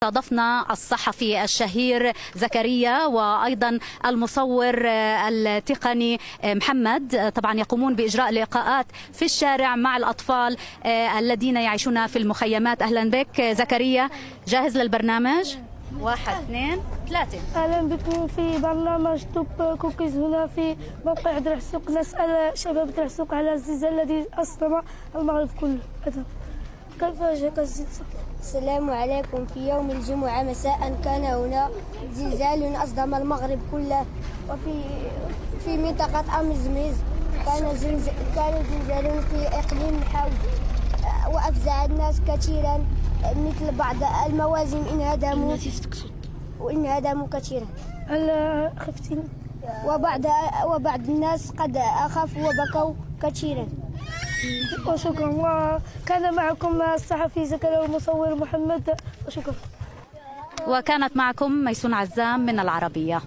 استضفنا الصحفي الشهير زكريا وأيضا المصور التقني محمد، طبعا يقومون بإجراء لقاءات في الشارع مع الأطفال الذين يعيشون في المخيمات. أهلا بك زكريا، جاهز للبرنامج؟ 1 2 3. أهلا بكم في برنامج توب كوكيز هنا في موقع درع السوق. نسأل شباب درع السوق على الزلزال الذي أصدم المغرب كله. كيف جاءك الزلزال؟ السلام عليكم. في يوم الجمعة مساء كان هنا زلزال أصدم المغرب كله، وفي منطقة أمزميز كان زلزال في إقليم حوز وأفزع الناس كثيرا، مثل بعض الموازين انهدموا كثيرا. هل خفتي؟ وبعض الناس قد أخافوا وبكوا كثيرا. وشكرا. وكان معكم الصحفي زكريا والمصور محمد، وشكرا. وكانت معكم ميسون عزام من العربية.